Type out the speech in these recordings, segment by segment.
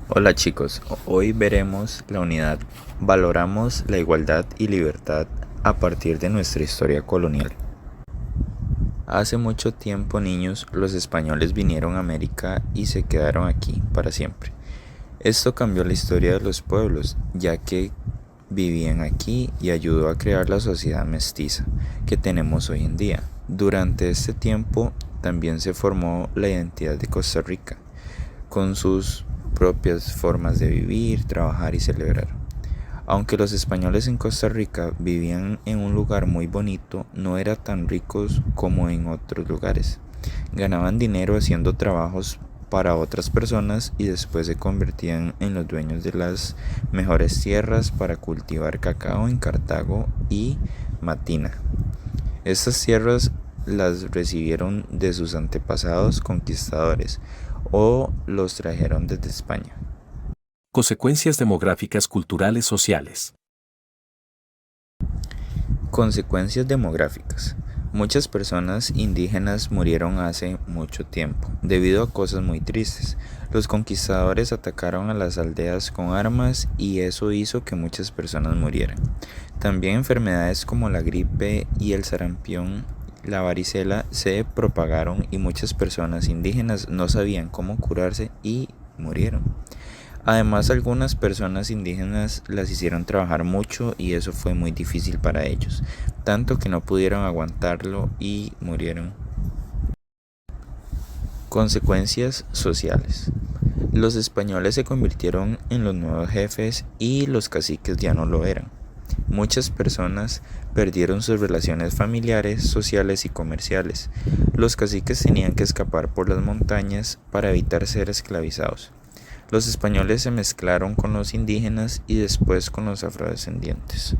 Hola chicos, hoy veremos la unidad. Valoramos la igualdad y libertad a partir de nuestra historia colonial. Hace mucho tiempo, niños, los españoles vinieron a América y se quedaron aquí para siempre. Esto cambió la historia de los pueblos, ya que vivían aquí y ayudó a crear la sociedad mestiza que tenemos hoy en día. Durante este tiempo también se formó la identidad de Costa Rica, con sus propias formas de vivir, trabajar y celebrar. Aunque los españoles en Costa Rica vivían en un lugar muy bonito, no eran tan ricos como en otros lugares. Ganaban dinero haciendo trabajos para otras personas y después se convertían en los dueños de las mejores tierras para cultivar cacao en Cartago y Matina. Estas tierras las recibieron de sus antepasados conquistadores o los trajeron desde España. Consecuencias demográficas, culturales, sociales. Consecuencias demográficas. Muchas personas indígenas murieron hace mucho tiempo, debido a cosas muy tristes. Los conquistadores atacaron a las aldeas con armas y eso hizo que muchas personas murieran. También enfermedades como la gripe y el sarampión, la varicela, se propagaron y muchas personas indígenas no sabían cómo curarse y murieron. Además, algunas personas indígenas las hicieron trabajar mucho y eso fue muy difícil para ellos, tanto que no pudieron aguantarlo y murieron. Consecuencias sociales. Los españoles se convirtieron en los nuevos jefes y los caciques ya no lo eran. Muchas personas perdieron sus relaciones familiares, sociales y comerciales. Los caciques tenían que escapar por las montañas para evitar ser esclavizados. Los españoles se mezclaron con los indígenas y después con los afrodescendientes.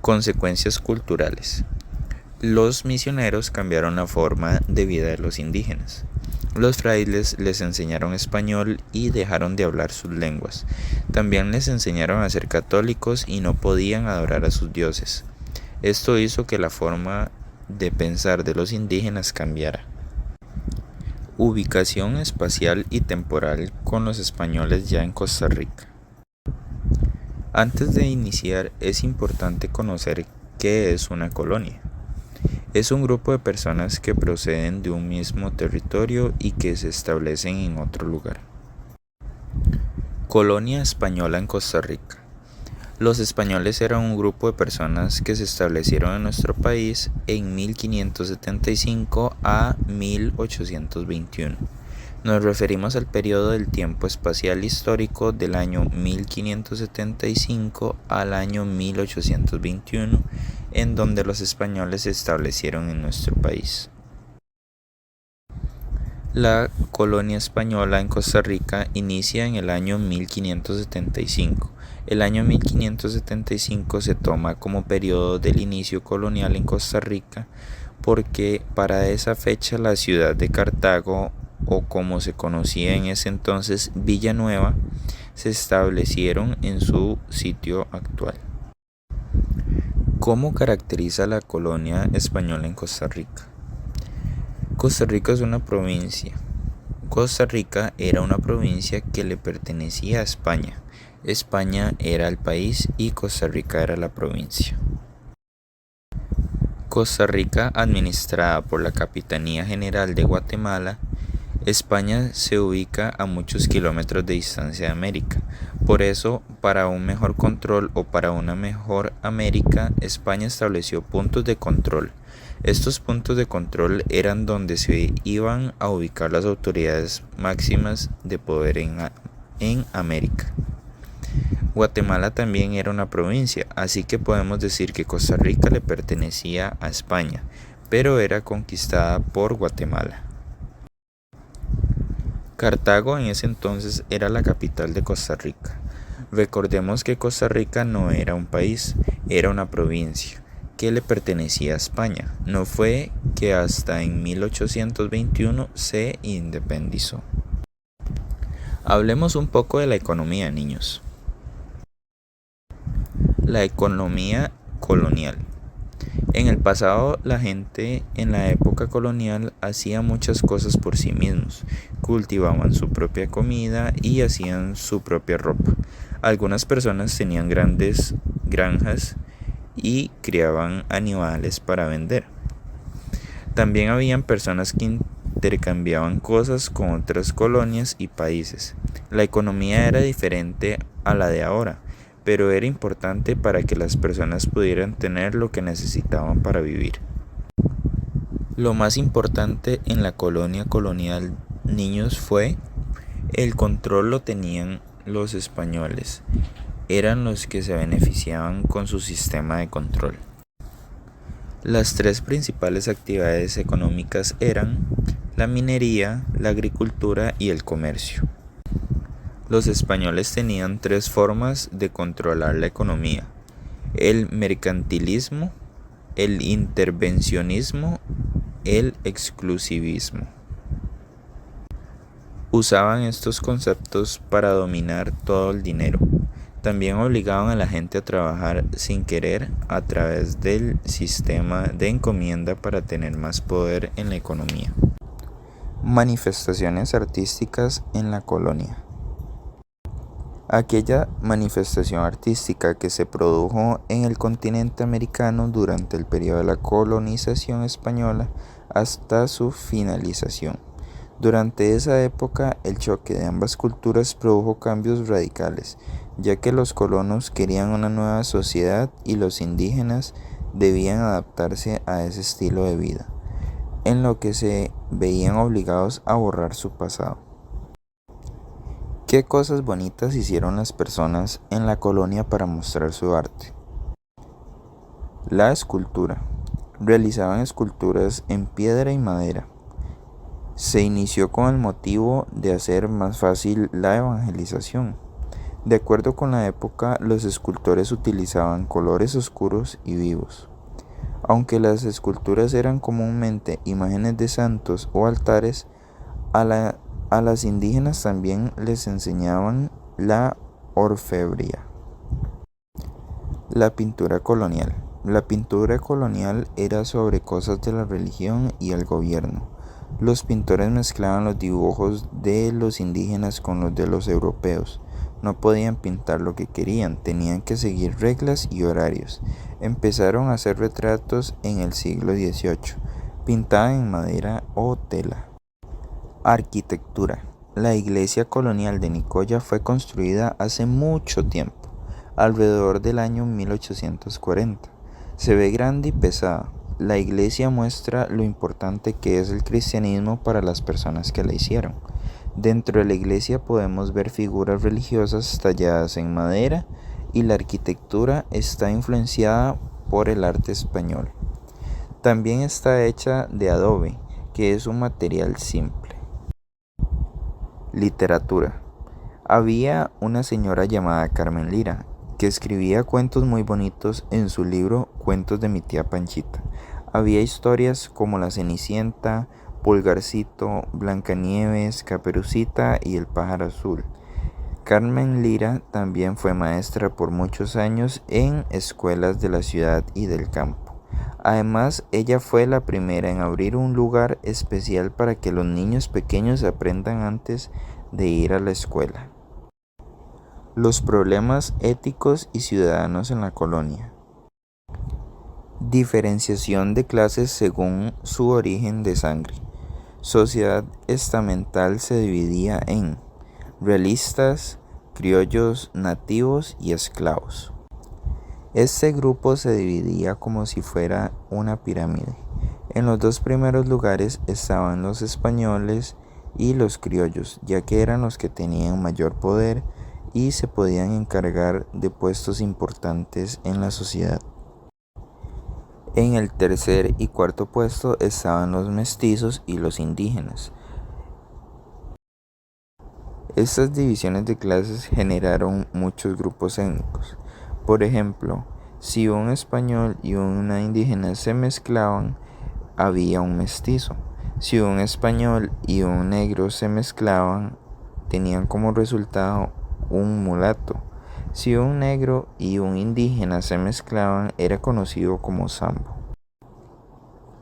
Consecuencias culturales. Los misioneros cambiaron la forma de vida de los indígenas. Los frailes les enseñaron español y dejaron de hablar sus lenguas. También les enseñaron a ser católicos y no podían adorar a sus dioses. Esto hizo que la forma de pensar de los indígenas cambiara. Ubicación espacial y temporal con los españoles ya en Costa Rica. Antes de iniciar, es importante conocer qué es una colonia. Es un grupo de personas que proceden de un mismo territorio y que se establecen en otro lugar. Colonia española en Costa Rica. Los españoles eran un grupo de personas que se establecieron en nuestro país en 1575 a 1821. Nos referimos al periodo del tiempo espacial histórico del año 1575 al año 1821, en donde los españoles se establecieron en nuestro país. La colonia española en Costa Rica inicia en el año 1575. El año 1575 se toma como periodo del inicio colonial en Costa Rica porque para esa fecha la ciudad de Cartago, o como se conocía en ese entonces Villanueva, se establecieron en su sitio actual. ¿Cómo caracteriza la colonia española en Costa Rica? Costa Rica es una provincia. Costa Rica era una provincia que le pertenecía a España. España era el país y Costa Rica era la provincia. Costa Rica, administrada por la Capitanía General de Guatemala. España se ubica a muchos kilómetros de distancia de América. Por eso, para un mejor control o para una mejor América, España estableció puntos de control. Estos puntos de control eran donde se iban a ubicar las autoridades máximas de poder en América. Guatemala también era una provincia, así que podemos decir que Costa Rica le pertenecía a España, pero era conquistada por Guatemala. Cartago en ese entonces era la capital de Costa Rica. Recordemos que Costa Rica no era un país, era una provincia que le pertenecía a España. No fue que hasta en 1821 se independizó. Hablemos un poco de la economía, niños. La economía colonial. En el pasado, la gente en la época colonial hacía muchas cosas por sí mismos, cultivaban su propia comida y hacían su propia ropa. Algunas personas tenían grandes granjas y criaban animales para vender. También habían personas que intercambiaban cosas con otras colonias y países. La economía era diferente a la de ahora, pero era importante para que las personas pudieran tener lo que necesitaban para vivir. Lo más importante en la colonia colonial niños fue el control lo tenían los españoles. Eran los que se beneficiaban con su sistema de control. Las tres principales actividades económicas eran la minería, la agricultura y el comercio. Los españoles tenían tres formas de controlar la economía: el mercantilismo, el intervencionismo, el exclusivismo. Usaban estos conceptos para dominar todo el dinero. También obligaban a la gente a trabajar sin querer a través del sistema de encomienda para tener más poder en la economía. Manifestaciones artísticas en la colonia. Aquella manifestación artística que se produjo en el continente americano durante el periodo de la colonización española hasta su finalización. Durante esa época, el choque de ambas culturas produjo cambios radicales, ya que los colonos querían una nueva sociedad y los indígenas debían adaptarse a ese estilo de vida, en lo que se veían obligados a borrar su pasado. ¿Qué cosas bonitas hicieron las personas en la colonia para mostrar su arte? La escultura. Realizaban esculturas en piedra y madera. Se inició con el motivo de hacer más fácil la evangelización. De acuerdo con la época, los escultores utilizaban colores oscuros y vivos. Aunque las esculturas eran comúnmente imágenes de santos o altares, a las indígenas también les enseñaban la orfebrería. La pintura colonial. La pintura colonial era sobre cosas de la religión y el gobierno. Los pintores mezclaban los dibujos de los indígenas con los de los europeos. No podían pintar lo que querían, tenían que seguir reglas y horarios. Empezaron a hacer retratos en el siglo XVIII, pintaban en madera o tela. Arquitectura. La iglesia colonial de Nicoya fue construida hace mucho tiempo, alrededor del año 1840. Se ve grande y pesada. La iglesia muestra lo importante que es el cristianismo para las personas que la hicieron. Dentro de la iglesia podemos ver figuras religiosas talladas en madera y la arquitectura está influenciada por el arte español. También está hecha de adobe, que es un material simple. Literatura. Había una señora llamada Carmen Lira, que escribía cuentos muy bonitos en su libro Cuentos de mi tía Panchita. Había historias como La Cenicienta, Pulgarcito, Blancanieves, Caperucita y El pájaro azul. Carmen Lira también fue maestra por muchos años en escuelas de la ciudad y del campo. Además, ella fue la primera en abrir un lugar especial para que los niños pequeños aprendan antes de ir a la escuela. Los problemas éticos y ciudadanos en la colonia. Diferenciación de clases según su origen de sangre. Sociedad estamental se dividía en realistas, criollos, nativos y esclavos. Este grupo se dividía como si fuera una pirámide. En los dos primeros lugares estaban los españoles y los criollos, ya que eran los que tenían mayor poder y se podían encargar de puestos importantes en la sociedad. En el tercer y cuarto puesto estaban los mestizos y los indígenas. Estas divisiones de clases generaron muchos grupos étnicos. Por ejemplo, si un español y una indígena se mezclaban, había un mestizo. Si un español y un negro se mezclaban, tenían como resultado un mulato. Si un negro y un indígena se mezclaban, era conocido como sambo.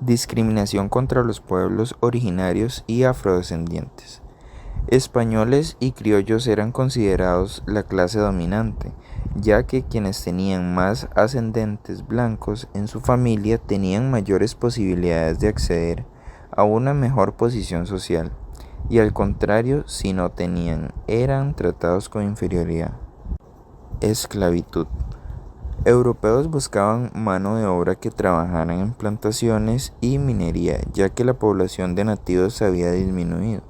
Discriminación contra los pueblos originarios y afrodescendientes. Españoles y criollos eran considerados la clase dominante, ya que quienes tenían más ascendentes blancos en su familia tenían mayores posibilidades de acceder a una mejor posición social, y al contrario, si no tenían, eran tratados con inferioridad. Esclavitud. Europeos buscaban mano de obra que trabajaran en plantaciones y minería, ya que la población de nativos había disminuido.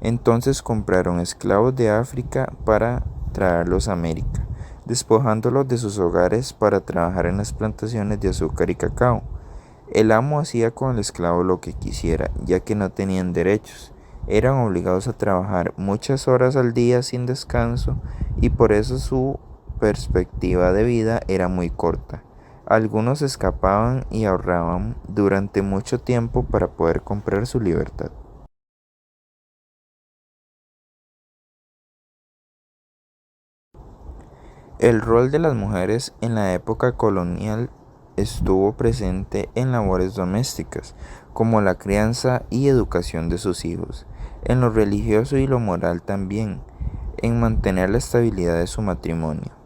Entonces compraron esclavos de África para traerlos a América, despojándolos de sus hogares para trabajar en las plantaciones de azúcar y cacao. El amo hacía con el esclavo lo que quisiera, ya que no tenían derechos. Eran obligados a trabajar muchas horas al día sin descanso y por eso su perspectiva de vida era muy corta. Algunos escapaban y ahorraban durante mucho tiempo para poder comprar su libertad. El rol de las mujeres en la época colonial estuvo presente en labores domésticas, como la crianza y educación de sus hijos, en lo religioso y lo moral también, en mantener la estabilidad de su matrimonio.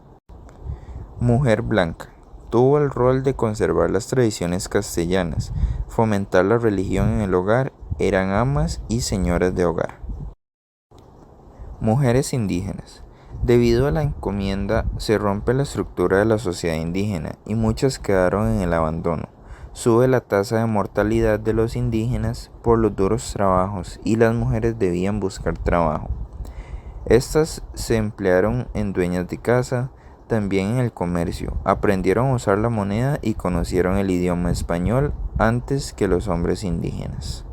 Mujer blanca. Tuvo el rol de conservar las tradiciones castellanas, fomentar la religión en el hogar, eran amas y señoras de hogar. Mujeres indígenas. Debido a la encomienda, se rompe la estructura de la sociedad indígena y muchas quedaron en el abandono. Sube la tasa de mortalidad de los indígenas por los duros trabajos y las mujeres debían buscar trabajo. Estas se emplearon en dueñas de casa, también en el comercio, aprendieron a usar la moneda y conocieron el idioma español antes que los hombres indígenas.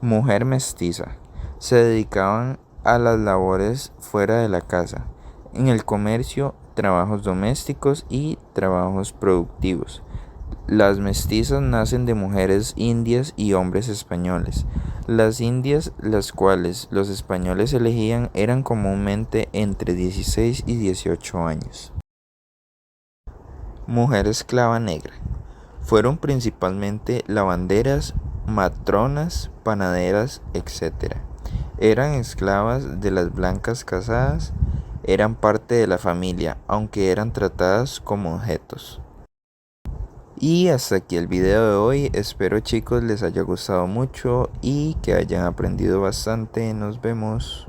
Mujer mestiza. Se dedicaban a las labores fuera de la casa, en el comercio, trabajos domésticos y trabajos productivos. Las mestizas nacen de mujeres indias y hombres españoles. Las indias, las cuales los españoles elegían, eran comúnmente entre 16 y 18 años. Mujer esclava negra. Fueron principalmente lavanderas, matronas, panaderas, etc. Eran esclavas de las blancas casadas, eran parte de la familia, aunque eran tratadas como objetos. Y hasta aquí el video de hoy, espero chicos les haya gustado mucho y que hayan aprendido bastante, nos vemos.